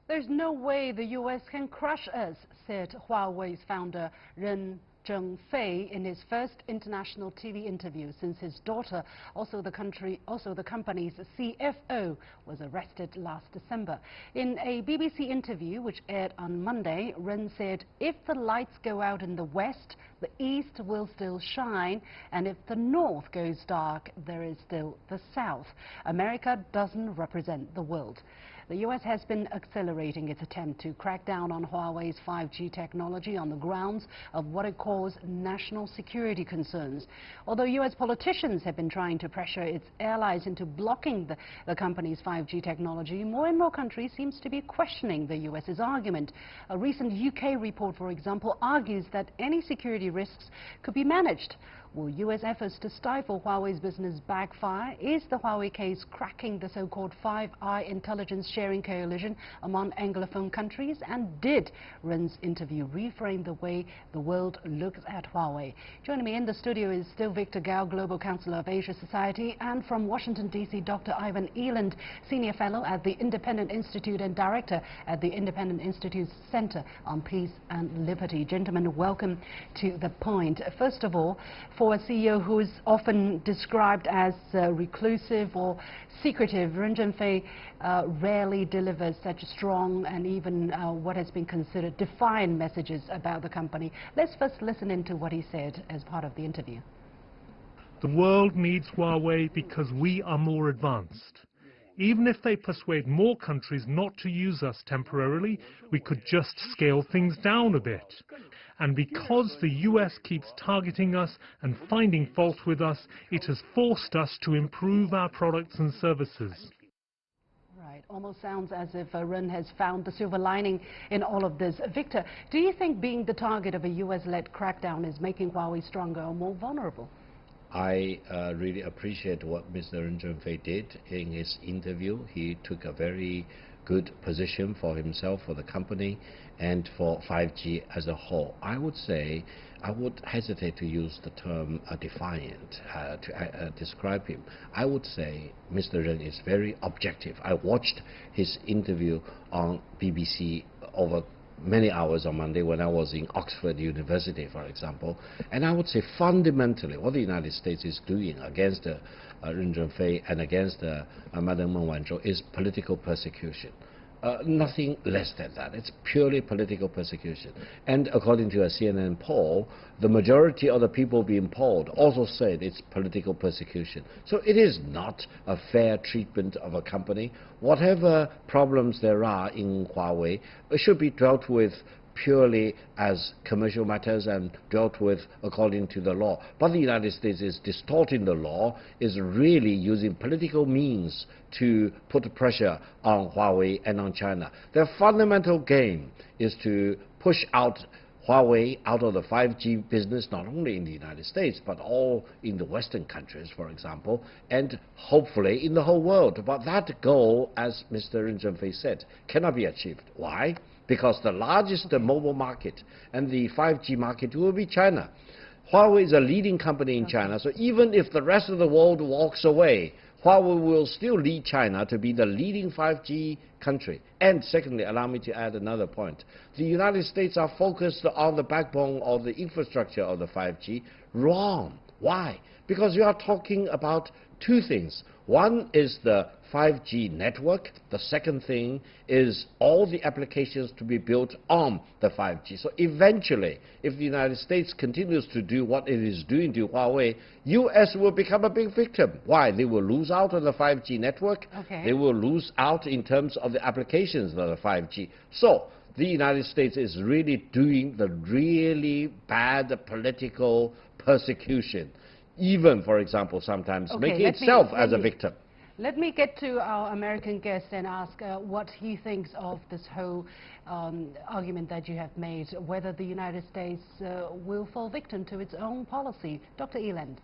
There's no way the U.S. can crush us, said Huawei's founder Ren Zhengfei in his first international TV interview since his daughter, also the company's CFO, was arrested last December. In a BBC interview which aired on Monday, Ren said if the lights go out in the west, the east will still shine, and if the north goes dark, there is still the south. America doesn't represent the world. The U.S. has been accelerating its attempt to crack down on Huawei's 5G technology on the grounds of what it calls national security concerns. Although U.S. politicians have been trying to pressure its allies into blocking the company's 5G technology, more and more countries seems to be questioning the U.S.'s argument. A recent UK report, for example, argues that any security risks could be managed. Will U.S. efforts to stifle Huawei's business backfire? Is the Huawei case cracking the so-called Five Eye intelligence sharing coalition among Anglophone countries? And did Ren's interview reframe the way the world looks at Huawei? Joining me in the studio is still Victor Gao, Global Councilor of Asia Society, and from Washington, D.C., Dr. Ivan Eland, Senior Fellow at the Independent Institute and Director at the Independent Institute's Center on Peace and Liberty. Gentlemen, welcome to The Point. First of all, for a CEO who is often described as reclusive or secretive, Ren Zhengfei rarely delivers such strong and even what has been considered defiant messages about the company. Let's first listen into what he said as part of the interview. The world needs Huawei because we are more advanced. Even if they persuade more countries not to use us temporarily, we could just scale things down a bit. And because the US keeps targeting us and finding fault with us, it has forced us to improve our products and services. Right, almost sounds as if Ren has found the silver lining in all of this. Victor, do you think being the target of a US-led crackdown is making Huawei stronger or more vulnerable? I really appreciate what Mr. Ren Zhengfei did in his interview. He took a very good position for himself, for the company, and for 5G as a whole. I would say, I would hesitate to use the term defiant to describe him. I would say Mr. Ren is very objective. I watched his interview on BBC over many hours on Monday when I was in Oxford University, for example, and I would say fundamentally what the United States is doing against Ren Zhengfei and against Madam Meng Wanzhou is political persecution. Nothing less than that. It's purely political persecution. And according to a CNN poll, the majority of the people being polled also said it's political persecution. So it is not a fair treatment of a company. Whatever problems there are in Huawei, it should be dealt with purely as commercial matters and dealt with according to the law. But the United States is distorting the law, is really using political means to put pressure on Huawei and on China. Their fundamental game is to push out Huawei out of the 5G business, not only in the United States, but all in the Western countries, for example, and hopefully in the whole world. But that goal, as Mr. Ren Zhengfei said, cannot be achieved. Why? Because the largest mobile market and the 5G market will be China. Huawei is a leading company in China, so even if the rest of the world walks away, Huawei will still lead China to be the leading 5G country. And secondly, allow me to add another point. The United States are focused on the backbone of the infrastructure of the 5G. Wrong. Why? Because we are talking about two things. One is the 5G network. The second thing is all the applications to be built on the 5G. So eventually, if the United States continues to do what it is doing to Huawei, US will become a big victim. Why? They will lose out on the 5G network. Okay. They will lose out in terms of the applications of the 5G. So the United States is really doing the really bad political persecution, even, for example, sometimes making itself as a victim. Let me get to our American guest and ask what he thinks of this whole argument that you have made, whether the United States will fall victim to its own policy. Dr. Eland.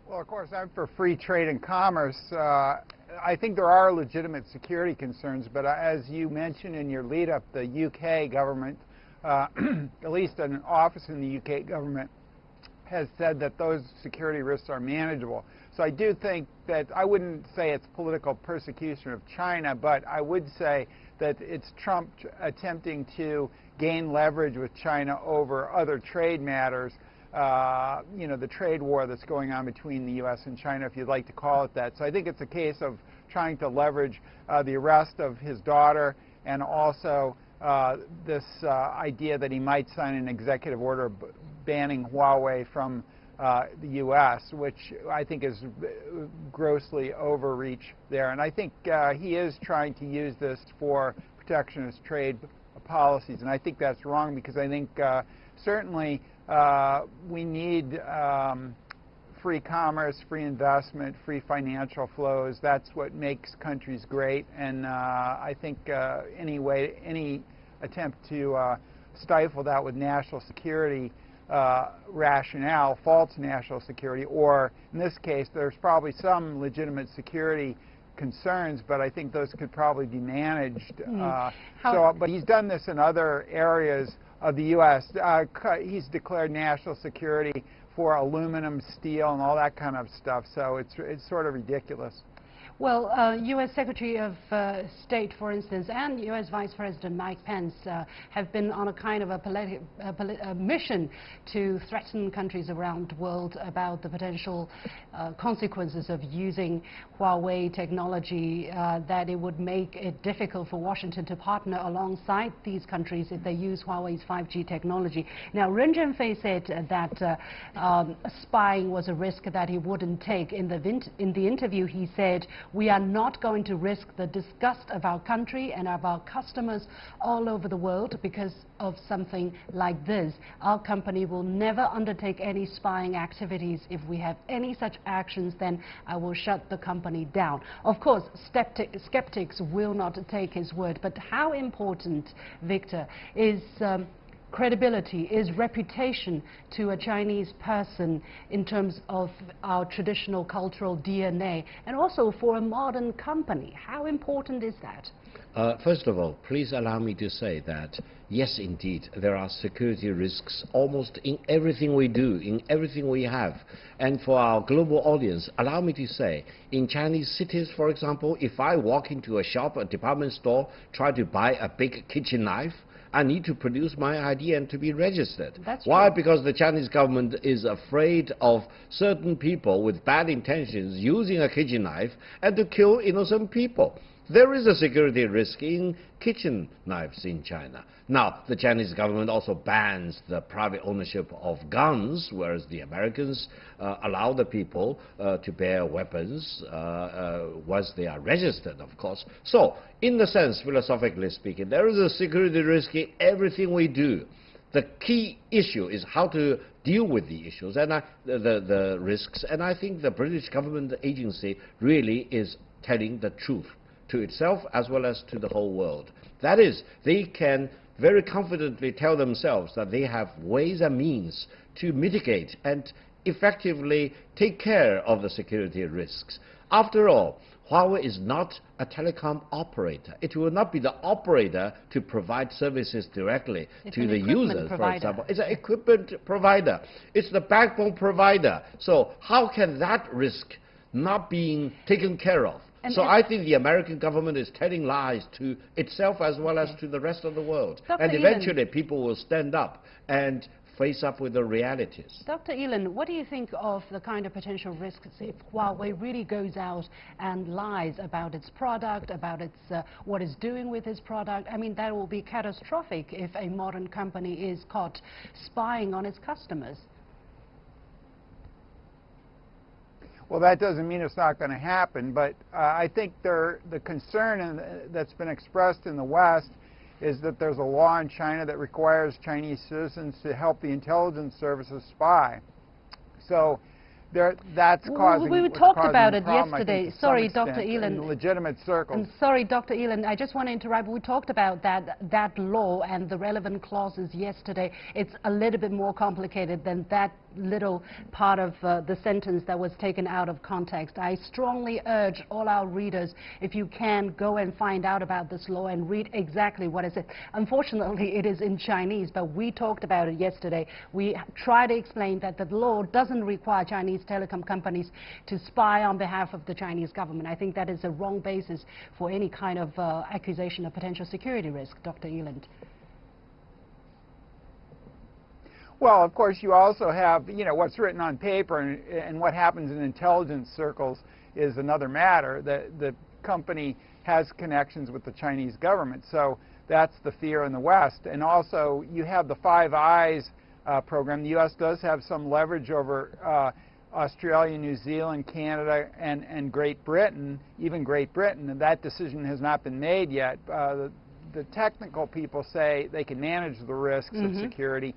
Well, of course, I'm for free trade and commerce. I think there are legitimate security concerns, but as you mentioned in your lead-up, the UK government, at least an office in the UK government, has said that those security risks are manageable. So I do think that I wouldn't say it's political persecution of China, but I would say that it's Trump attempting to gain leverage with China over other trade matters. You know, the trade war that's going on between the U.S. and China, if you'd like to call it that. So I think it's a case of trying to leverage the arrest of his daughter and also this idea that he might sign an executive order banning Huawei from the U.S., which I think is grossly overreach there. And I think he is trying to use this for protectionist trade policies. And I think that's wrong because I think certainly we need free commerce, free investment, free financial flows. That's what makes countries great. And I think any attempt to stifle that with national security rationale, false national security, or in this case, there's probably some legitimate security concerns, but I think those could probably be managed. But he's done this in other areas of the U.S. He's declared national security for aluminum, steel, and all that kind of stuff. So it's sort of ridiculous. Well, U.S. Secretary of State, for instance, and U.S. Vice President Mike Pence have been on a kind of a mission to threaten countries around the world about the potential consequences of using Huawei technology, that it would make it difficult for Washington to partner alongside these countries if they use Huawei's 5G technology. Now, Ren Zhengfei said that spying was a risk that he wouldn't take. In the interview, he said, "We are not going to risk the disgust of our country and of our customers all over the world because of something like this. Our company will never undertake any spying activities. If we have any such actions, then I will shut the company down." Of course, skeptics will not take his word, but how important, Victor, is credibility, is reputation to a Chinese person in terms of our traditional cultural DNA, and also for a modern company? How important is that? First of all, please allow me to say that, yes, indeed, there are security risks almost in everything we do, in everything we have. And for our global audience, allow me to say, in Chinese cities, for example, if I walk into a shop, a department store, try to buy a big kitchen knife, I need to produce my ID and to be registered. That's Why? true. Because the Chinese government is afraid of certain people with bad intentions using a kitchen knife and to kill innocent people. There is a security risk in kitchen knives in China. Now, the Chinese government also bans the private ownership of guns, whereas the Americans allow the people to bear weapons once they are registered, of course. So, in the sense, philosophically speaking, there is a security risk in everything we do. The key issue is how to deal with the issues and the risks. And I think the British government agency really is telling the truth to itself as well as to the whole world. That is, they can very confidently tell themselves that they have ways and means to mitigate and effectively take care of the security risks. After all, Huawei is not a telecom operator. It will not be the operator to provide services directly to the users, for example. It's an equipment provider. It's the backbone provider. So how can that risk not being taken care of? So I think the American government is telling lies to itself as well as to the rest of the world. And eventually people will stand up and face up with the realities. Dr. Eland, what do you think of the kind of potential risks if Huawei really goes out and lies about its product, about its what it's doing with its product? I mean, that will be catastrophic if a modern company is caught spying on its customers. Well, that doesn't mean it's not going to happen, but I think the concern that's been expressed in the West is that there's a law in China that requires Chinese citizens to help the intelligence services spy. So that's causing. We talked about it problem, yesterday. Sorry, Dr. Eland. In legitimate circles. I'm sorry, Dr. Eland. I just want to interrupt. We talked about that law and the relevant clauses yesterday. It's a little bit more complicated than that little part of the sentence that was taken out of context. I strongly urge all our readers, if you can, go and find out about this law and read exactly what is it. Unfortunately, it is in Chinese, but we talked about it yesterday. We tried to explain that the law doesn't require Chinese telecom companies to spy on behalf of the Chinese government. I think that is a wrong basis for any kind of accusation of potential security risk. Dr. Eland. Well, of course, you also have, what's written on paper and what happens in intelligence circles is another matter. The company has connections with the Chinese government, so that's the fear in the West. And also, you have the Five Eyes program. The U.S. does have some leverage over Australia, New Zealand, Canada, and Great Britain, even Great Britain, and that decision has not been made yet. The technical people say they can manage the risks of security.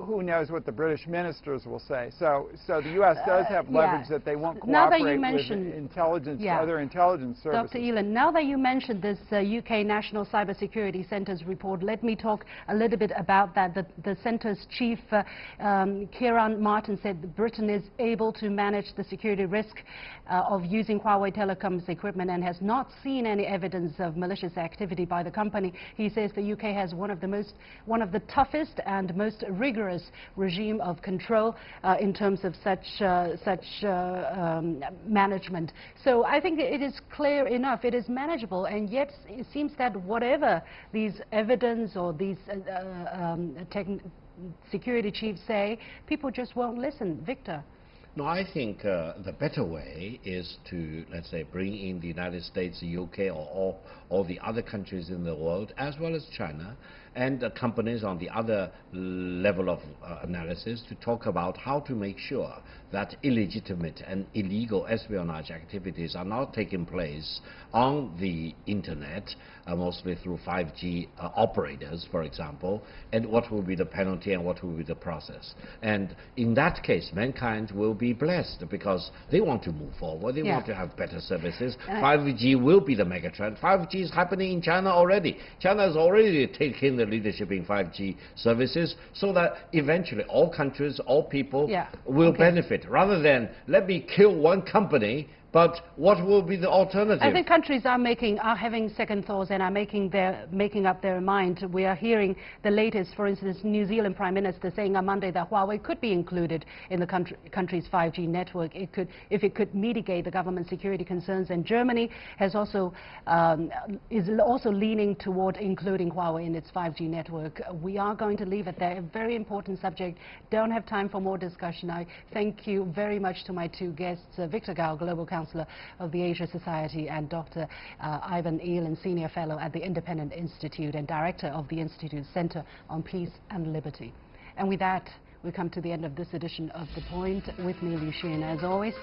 Who knows what the British ministers will say. So the U.S. does have leverage that they won't cooperate with intelligence, other intelligence services. Dr. Eland, now that you mentioned this UK National Cybersecurity Centre's report, let me talk a little bit about that. The Centre's chief, Kieran Martin, said Britain is able to manage the security risk of using Huawei telecoms equipment and has not seen any evidence of malicious activity by the company. He says the UK has one of the toughest and most rigorous regime of control in terms of such management. So I think it is clear enough, it is manageable, and yet it seems that whatever these evidence or these security chiefs say, people just won't listen. Victor? No, I think the better way is to, let's say, bring in the United States, the UK, or all the other countries in the world, as well as China, and companies on the other level of analysis to talk about how to make sure that illegitimate and illegal espionage activities are not taking place on the internet, mostly through 5G operators, for example, and what will be the penalty and what will be the process. And in that case, mankind will be blessed because they want to move forward, they want to have better services. 5G will be the megatrend. 5G is happening in China already. China has already taken the leadership in 5G services, so that eventually all countries, all people will benefit, rather than let me kill one company. But what will be the alternative? I think countries are having second thoughts and are making up their mind. We are hearing the latest, for instance, New Zealand Prime Minister saying on Monday that Huawei could be included in the country's 5G network. If it could mitigate the government security concerns. And Germany has also is also leaning toward including Huawei in its 5G network. We are going to leave it there. A very important subject. Don't have time for more discussion. I thank you very much to my two guests, Victor Gao, Global Councillor of the Asia Society, and Dr. Ivan Eland, Senior Fellow at the Independent Institute and Director of the Institute's Center on Peace and Liberty. And with that, we come to the end of this edition of The Point. With me, Liu Xin, as always.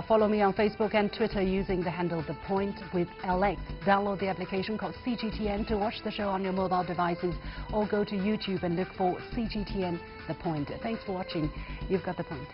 Follow me on Facebook and Twitter using the handle The Point with LX. Download the application called CGTN to watch the show on your mobile devices, or go to YouTube and look for CGTN The Point. Thanks for watching. You've got The Point.